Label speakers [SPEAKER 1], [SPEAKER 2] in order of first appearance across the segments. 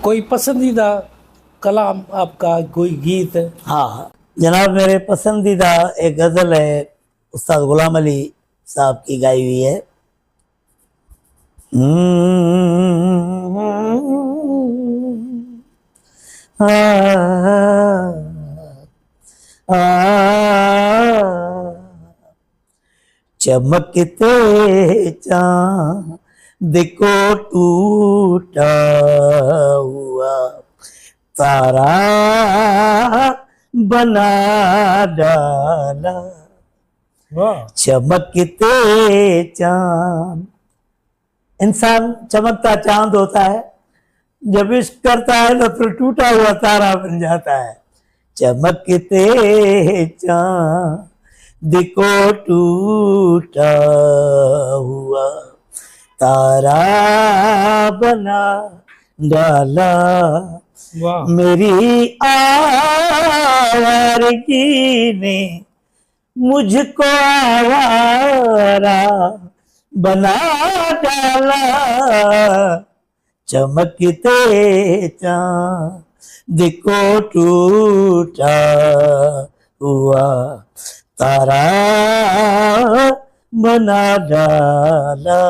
[SPEAKER 1] कोई पसंदीदा कलाम आपका, कोई गीत?
[SPEAKER 2] हाँ जनाब, मेरे पसंदीदा एक गज़ल है, उस्ताद गुलाम अली साहब की गाई हुई है। चमकते चांद को टूटा हुआ तारा बना डाला।
[SPEAKER 1] वाह,
[SPEAKER 2] चमकते चांद, इंसान चमकता चांद होता है, जब इश्क करता है तो फिर टूटा हुआ तारा बन जाता है। चमकते चांद को टूटा हुआ तारा बना डाला।
[SPEAKER 1] वाह,
[SPEAKER 2] मेरी आवारगी ने मुझको आवारा बना डाला। चमकते चांद को टूटा हुआ तारा बना डाला।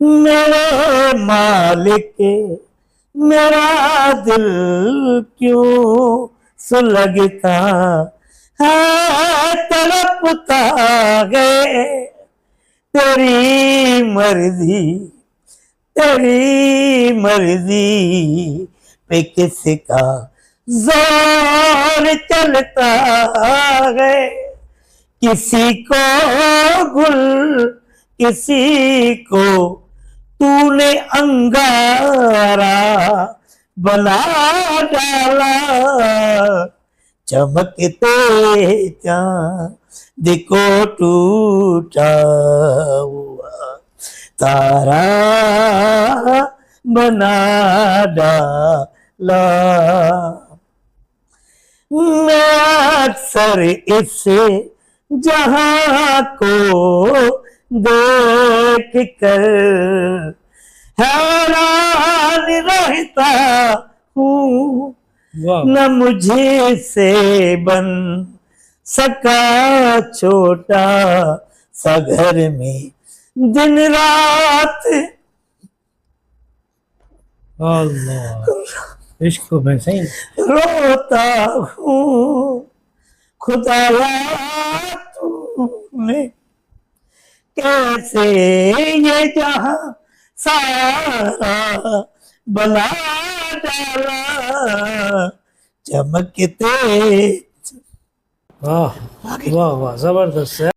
[SPEAKER 2] मेरे मालिक मेरा दिल क्यों सुलगता है, तड़पता है तेरी मर्जी पे किसका जोर चलता है। किसी को गुल किसी को तूने अंगारा बना डाला। चमकते चांद को टूटा हुआ तारा बना डाला। मैं अक्सर इस जहां को देख कर हैरान रहता हूँ,
[SPEAKER 1] वाह,
[SPEAKER 2] न मुझे से बन सका छोटा सा घर में दिन रात।
[SPEAKER 1] अल्लाह, इश्क में सही।
[SPEAKER 2] रोता हूँ खुदाया तूने कैसे ये जहां सारा बना डाला। चमकते
[SPEAKER 1] वाह वाह वाह, जबरदस्त है।